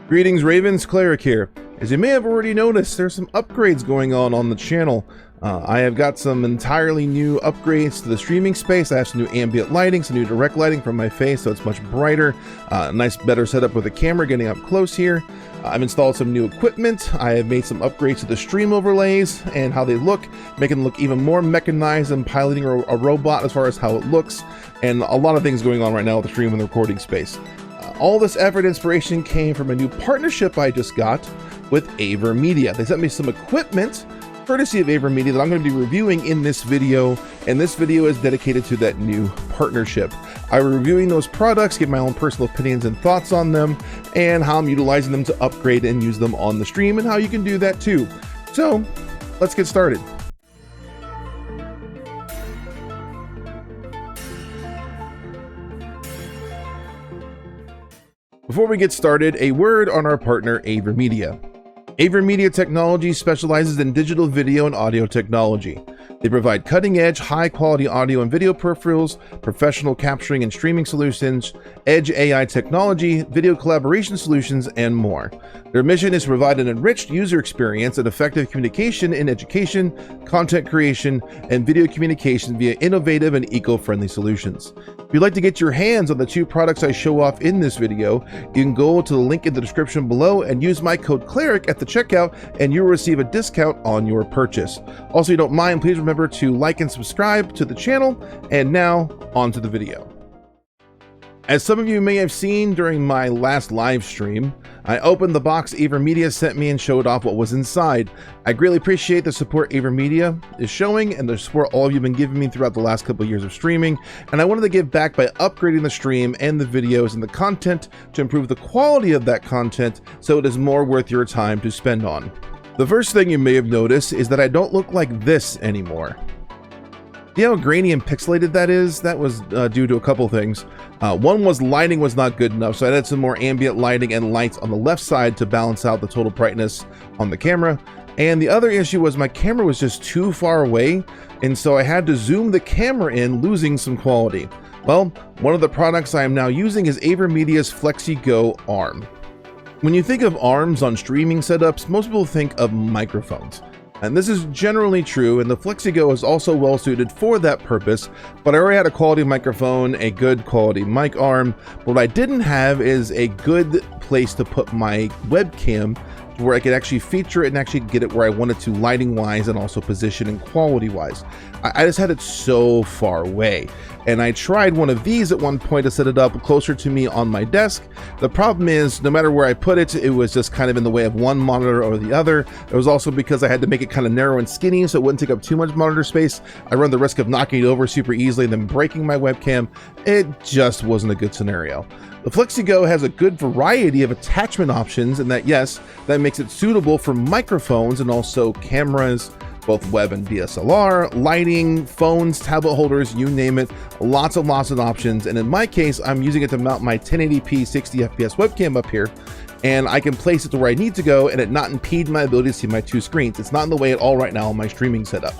Greetings Ravens, Cleric here. As you may have already noticed, there's some upgrades going on the channel. I have got some entirely new upgrades to the streaming space. I have some new ambient lighting, some new direct lighting from my face, so it's much brighter. Nice, better setup with the camera getting up close here. I've installed some new equipment. I have made some upgrades to the stream overlays and how they look, making them look even more mechanized and piloting a robot as far as how it looks, and a lot of things going on right now with the stream and the recording space. All this effort and inspiration came from a new partnership I just got with VTUBER. They sent me some equipment courtesy of VTUBER that I'm going to be reviewing in this video, and this video is dedicated to that new partnership. I'm reviewing those products, give my own personal opinions and thoughts on them, and how I'm utilizing them to upgrade and use them on the stream, and how you can do that too. So let's get started. Before we get started, a word on our partner VTUBER. VTUBER Technology specializes in digital video and audio technology. They provide cutting-edge, high-quality audio and video peripherals, professional capturing and streaming solutions, edge AI technology, video collaboration solutions, and more. Their mission is to provide an enriched user experience and effective communication in education, content creation, and video communication via innovative and eco-friendly solutions. If you'd like to get your hands on the two products I show off in this video, you can go to the link in the description below and use my code CLERIC at the checkout, and you'll receive a discount on your purchase. Also, if you don't mind, please remember to like and subscribe to the channel. And now, on to the video. As some of you may have seen during my last live stream, I opened the box VTUBER sent me and showed off what was inside. I greatly appreciate the support VTUBER is showing and the support all of you have been giving me throughout the last couple of years of streaming, and I wanted to give back by upgrading the stream and the videos and the content to improve the quality of that content so it is more worth your time to spend on. The first thing you may have noticed is that I don't look like this anymore. See how grainy and pixelated that is? That was due to a couple things. One was lighting was not good enough, so I added some more ambient lighting and lights on the left side to balance out the total brightness on the camera. And the other issue was my camera was just too far away, and so I had to zoom the camera in, losing some quality. Well, one of the products I am now using is VTUBER's FlexiGo arm. When you think of arms on streaming setups, most people think of microphones. And this is generally true, and the FlexiGo is also well suited for that purpose, but I already had a quality microphone, a good quality mic arm. What I didn't have is a good place to put my webcam where I could actually feature it and actually get it where I wanted to, lighting wise and also position and quality wise. I just had it so far away, and I tried one of these at one point to set it up closer to me on my desk. The problem is, no matter where I put it, it was just kind of in the way of one monitor or the other. It was also because I had to make it kind of narrow and skinny so it wouldn't take up too much monitor space. I run the risk of knocking it over super easily and then breaking my webcam. It just wasn't a good scenario. The FlexiGo has a good variety of attachment options, and that, yes, that makes it suitable for microphones and also cameras, both web and DSLR, lighting, phones, tablet holders, you name it. Lots of options. And in my case, I'm using it to mount my 1080p 60 FPS webcam up here, and I can place it to where I need to go and it not impede my ability to see my two screens. It's not in the way at all right now on my streaming setup.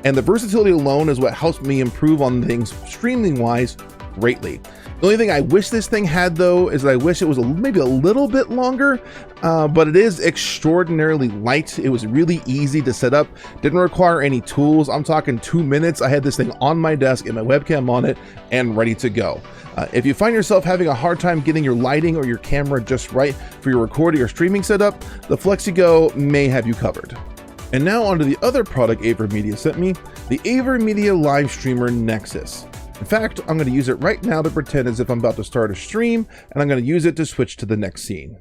And the versatility alone is what helps me improve on things streaming wise greatly. The only thing I wish this thing had, though, is that I wish it was maybe a little bit longer, but it is extraordinarily light. It was really easy to set up, didn't require any tools. I'm talking 2 minutes. I had this thing on my desk and my webcam on it and ready to go. If you find yourself having a hard time getting your lighting or your camera just right for your recording or streaming setup, the FlexiGo may have you covered. And now onto the other product VTUBER sent me, the VTUBER Live Streamer Nexus. In fact, I'm going to use it right now to pretend as if I'm about to start a stream, and I'm going to use it to switch to the next scene.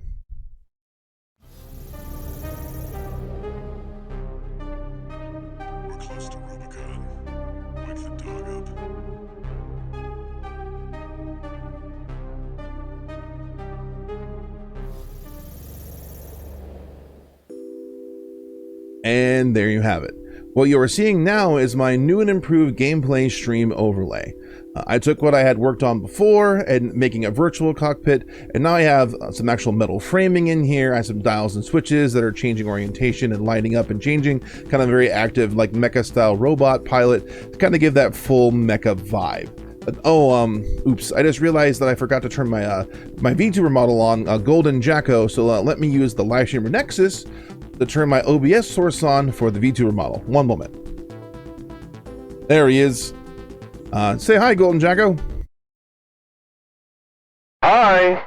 We're close to Rubicon. Wake the dog up. And there you have it. What you are seeing now is my new and improved gameplay stream overlay. I took what I had worked on before and making a virtual cockpit, and now I have some actual metal framing in here. I have some dials and switches that are changing orientation and lighting up and changing, kind of very active like mecha style robot pilot to kind of give that full mecha vibe. Oops, I just realized that I forgot to turn my my VTuber model on, Golden Jacko, so let me use the live streamer Nexus to turn my OBS source on for the VTuber model. One moment. There he is. Say hi, Golden Jacko. Hi.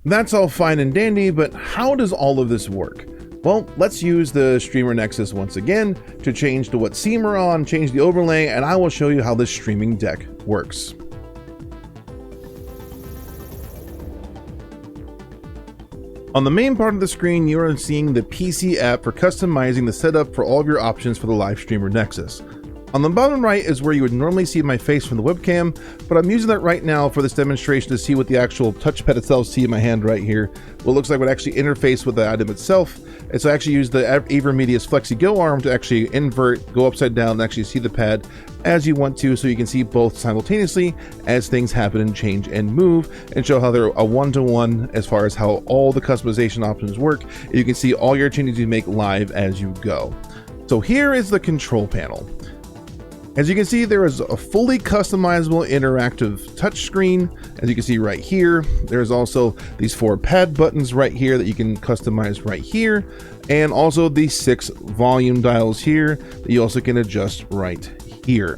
That's all fine and dandy, but how does all of this work? Well, let's use the Streamer Nexus once again to change to what scene we're on, change the overlay, and I will show you how this streaming deck works. On the main part of the screen, you are seeing the PC app for customizing the setup for all of your options for the live Streamer Nexus. On the bottom right is where you would normally see my face from the webcam, but I'm using that right now for this demonstration to see what the actual touchpad itself, see in my hand right here, what looks like would actually interface with the item itself. And so I actually use the AverMedia's Flexi Go arm to actually invert, go upside down, and actually see the pad as you want to, so you can see both simultaneously as things happen and change and move, and show how they're a one-to-one as far as how all the customization options work. You can see all your changes you make live as you go. So here is the control panel. As you can see, there is a fully customizable interactive touchscreen. As you can see right here, there's also these 4 pad buttons right here that you can customize right here, and also these 6 volume dials here that you also can adjust right here.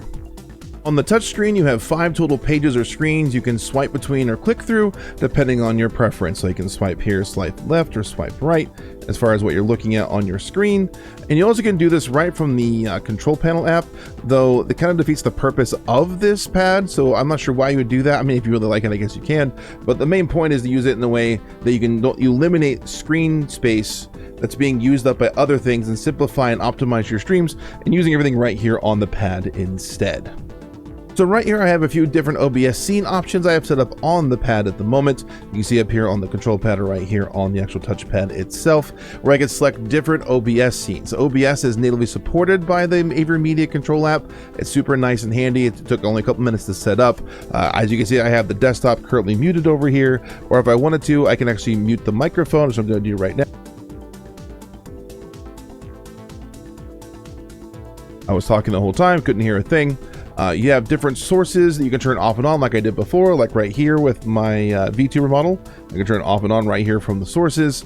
On the touchscreen, you have 5 total pages or screens you can swipe between or click through depending on your preference. So you can swipe here, swipe left, or swipe right as far as what you're looking at on your screen. And you also can do this right from the control panel app, though it kind of defeats the purpose of this pad. So I'm not sure why you would do that. I mean, if you really like it, I guess you can. But the main point is to use it in a way that you eliminate screen space that's being used up by other things and simplify and optimize your streams, and using everything right here on the pad instead. So right here I have a few different OBS scene options I have set up on the pad at the moment. You can see up here on the control pad or right here on the actual touchpad itself, where I can select different OBS scenes. OBS is natively supported by the AverMedia control app. It's super nice and handy. It took only a couple minutes to set up. As you can see, I have the desktop currently muted over here, or if I wanted to, I can actually mute the microphone, which I'm going to do right now. I was talking the whole time, couldn't hear a thing. You have different sources that you can turn off and on like I did before, like right here with my VTuber model. I can turn it off and on right here from the sources.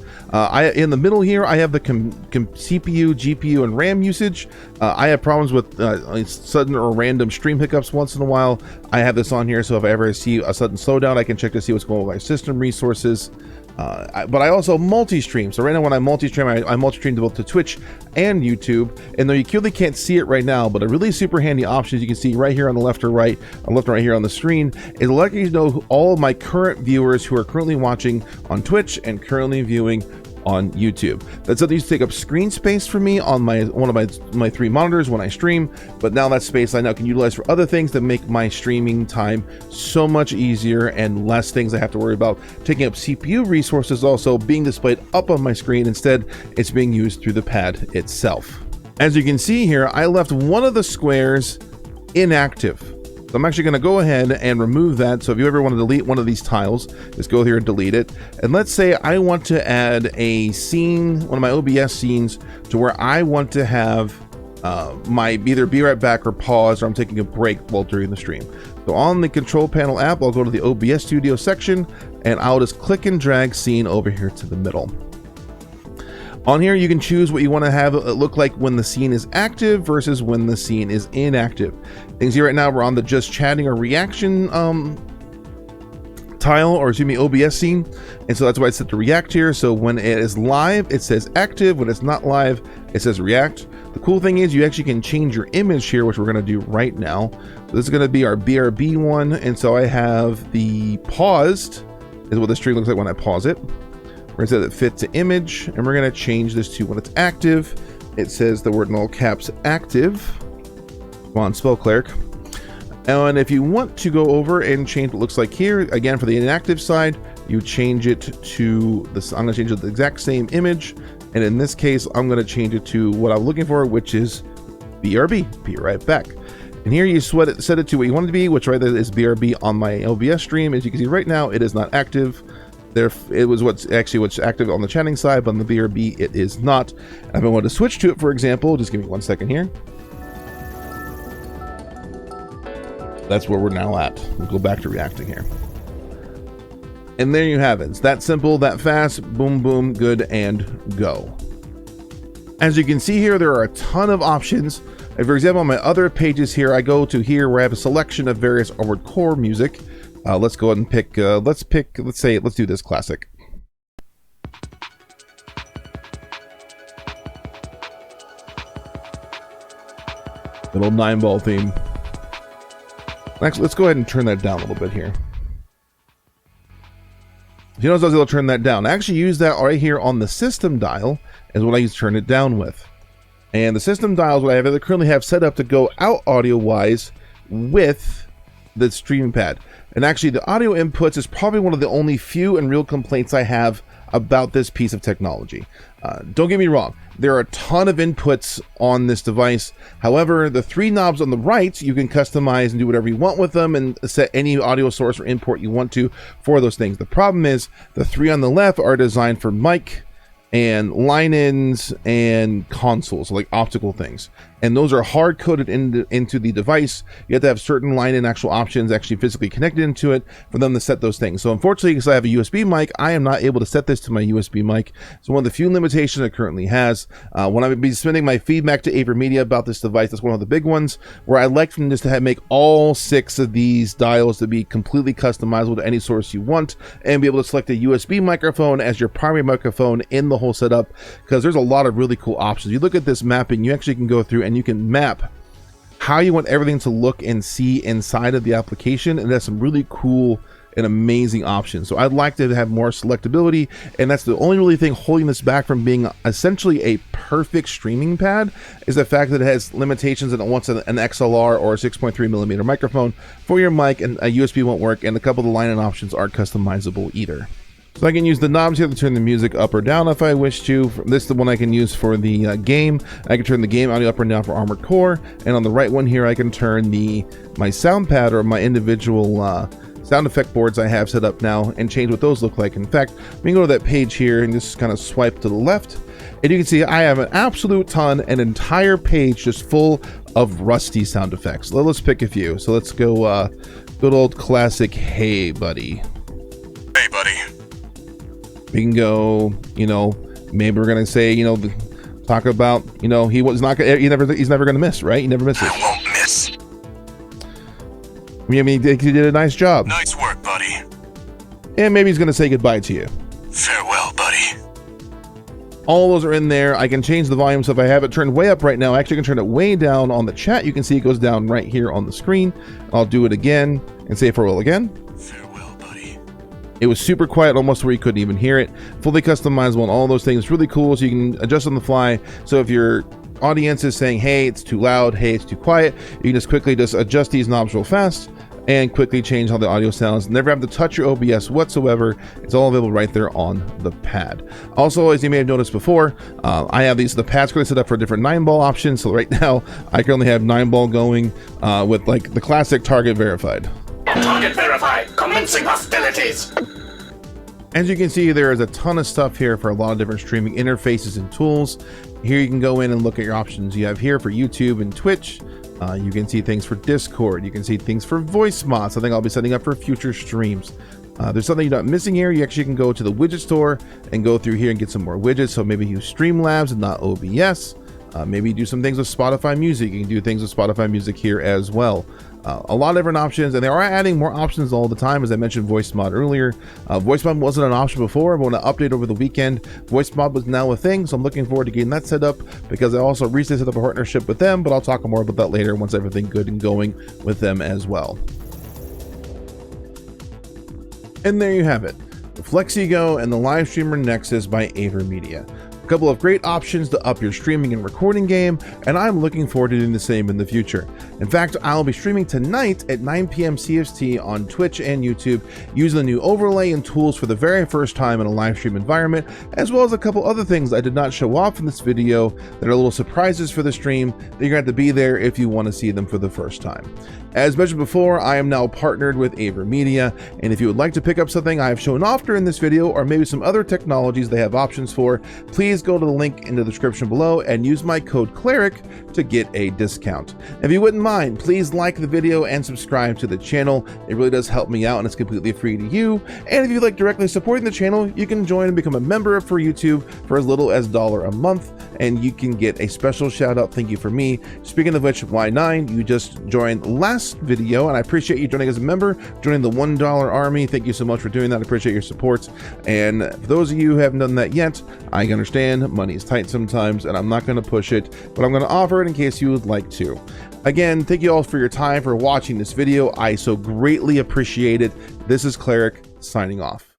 In the middle here, I have the CPU, GPU, and RAM usage. I have problems with sudden or random stream hiccups once in a while. I have this on here, so if I ever see a sudden slowdown, I can check to see what's going on with my system resources. But I also multi-stream. So right now when I multi-stream, I multi-stream both to Twitch and YouTube. And though you clearly can't see it right now, but a really super handy option, as you can see right here on the left or right, right here on the screen, is letting you know all of my current viewers who are currently watching on Twitch and currently viewing on YouTube. That's something used to take up screen space for me on one of my 3 monitors when I stream, but now that space I now can utilize for other things that make my streaming time so much easier and less things I have to worry about taking up CPU resources also being displayed up on my screen. Instead, it's being used through the pad itself. As you can see here, I left one of the squares inactive. So I'm actually going to go ahead and remove that. So if you ever want to delete one of these tiles, just go here and delete it. And let's say I want to add a scene, one of my OBS scenes, to where I want to have my either be right back or pause, or I'm taking a break while during the stream. So on the control panel app, I'll go to the OBS Studio section, and I'll just click and drag scene over here to the middle. On here, you can choose what you want to have it look like when the scene is active versus when the scene is inactive. Things here right now, we're on the just chatting or reaction tile, or excuse me, OBS scene. And so that's why I set to react here. So when it is live, it says active. When it's not live, it says react. The cool thing is you actually can change your image here, which we're going to do right now. So this is going to be our BRB one. And so I have the paused is what the stream looks like when I pause it. We're going to set it fit to image, and we're going to change this to when it's active. It says the word in all caps active. Come on, spell cleric. And if you want to go over and change what it looks like here, again, for the inactive side, you change it to this. I'm going to change it to the exact same image. And in this case, I'm going to change it to what I'm looking for, which is BRB. Be right back. And here you set it to what you want it to be, which right there is BRB on my OBS stream. As you can see right now, it is not active. There, it was what's active on the chatting side, but on the BRB it is not. And if I want to switch to it, for example, just give me 1 second here. That's where we're now at. We'll go back to reacting here. And there you have it. It's that simple, that fast, boom, boom, good, and go. As you can see here, there are a ton of options. For example, on my other pages here, I go to here where I have a selection of various Armored Core music. Let's go ahead and pick, let's do this classic. Little 9-ball theme. Actually, let's go ahead and turn that down a little bit here. You notice I was able to turn that down. I actually use that right here on the system dial is what I use to turn it down with. And the system dial is what I currently have set up to go out audio-wise with the streaming pad. And actually, the audio inputs is probably one of the only few and real complaints I have about this piece of technology. Don't get me wrong, there are a ton of inputs on this device. However, the 3 knobs on the right, you can customize and do whatever you want with them and set any audio source or import you want to for those things. The problem is the 3 on the left are designed for mic and line-ins and consoles, so like optical things. And those are hard-coded into the device. You have to have certain line-in actual options actually physically connected into it for them to set those things. So unfortunately, because I have a USB mic, I am not able to set this to my USB mic. So one of the few limitations it currently has. When I be submitting my feedback to AverMedia about this device, that's one of the big ones, where I like them just to make all 6 of these dials to be completely customizable to any source you want, and be able to select a USB microphone as your primary microphone in the whole setup, because there's a lot of really cool options. You look at this mapping, you actually can go through and you can map how you want everything to look and see inside of the application, and that's some really cool and amazing options. So I'd like to have more selectability, and that's the only really thing holding this back from being essentially a perfect streaming pad, is the fact that it has limitations and it wants an XLR or a 6.3mm microphone for your mic, and a USB won't work, and a couple of the line-in options aren't customizable either. So I can use the knobs here to turn the music up or down if I wish to. This is the one I can use for the game. I can turn the game audio up or down for Armored Core. And on the right one here, I can turn my sound pad or my individual sound effect boards I have set up now and change what those look like. In fact, we can go to that page here and just kind of swipe to the left. And you can see I have an absolute ton, an entire page just full of rusty sound effects. Let's pick a few. So let's go good old classic, hey buddy. Hey buddy. We can go, maybe we're gonna say, talk about, he's never gonna miss, right? He never misses. I won't miss. I mean, he did a nice job. Nice work, buddy. And maybe he's gonna say goodbye to you. Farewell, buddy. All those are in there. I can change the volume, so if I have it turned way up right now, I actually can turn it way down on the chat. You can see it goes down right here on the screen. I'll do it again and say farewell again. Farewell, buddy. It was super quiet, almost where you couldn't even hear it. Fully customizable and all those things. Really cool, so you can adjust on the fly. So if your audience is saying, hey, it's too loud, hey, it's too quiet, you can just quickly adjust these knobs real fast and quickly change how the audio sounds. Never have to touch your OBS whatsoever. It's all available right there on the pad. Also, as you may have noticed before, I have the pads currently set up for different 9-ball options. So right now, I currently have 9-ball going with like the classic target verified. Target verified. Commencing hostilities. As you can see, there is a ton of stuff here for a lot of different streaming interfaces and tools. Here you can go in and look at your options you have here for YouTube and Twitch. You can see things for Discord. You can see things for voice mods. I think I'll be setting up for future streams. There's something you're not missing here. You actually can go to the widget store and go through here and get some more widgets. So maybe use Streamlabs and not OBS. Maybe do some things with Spotify Music. You can do things with Spotify Music here as well. A lot of different options, and they are adding more options all the time. As I mentioned, voice mod earlier. Voice mod wasn't an option before, but when I update over the weekend, voice mod was now a thing. So I'm looking forward to getting that set up, because I also recently set up a partnership with them, but I'll talk more about that later once everything's good and going with them as well. And there you have it, the FlexiGo and the Live Streamer Nexus by AverMedia. A couple of great options to up your streaming and recording game, and I'm looking forward to doing the same in the future. In fact, I'll be streaming tonight at 9 p.m. CST on Twitch and YouTube using the new overlay and tools for the very first time in a live stream environment, as well as a couple other things I did not show off in this video that are little surprises for the stream that you're going to have to be there if you want to see them for the first time. As mentioned before, I am now partnered with AverMedia, and if you would like to pick up something I have shown off during this video, or maybe some other technologies they have options for, please go to the link in the description below and use my code Cleric to get a discount. If you wouldn't mind, please like the video and subscribe to the channel. It really does help me out, and it's completely free to you. And if you like directly supporting the channel, you can join and become a member of For YouTube for as little as $1 a month, and you can get a special shout out thank you for me. Speaking of which, Y9, you just joined last video, and I appreciate you joining as a member, joining the $1 army. Thank you so much for doing that. I appreciate your support. And for those of you who haven't done that yet, I understand money is tight sometimes, and I'm not going to push it, but I'm going to offer it in case you would like to. Again, thank you all for your time, for watching this video. I so greatly appreciate it. This is Cleric signing off.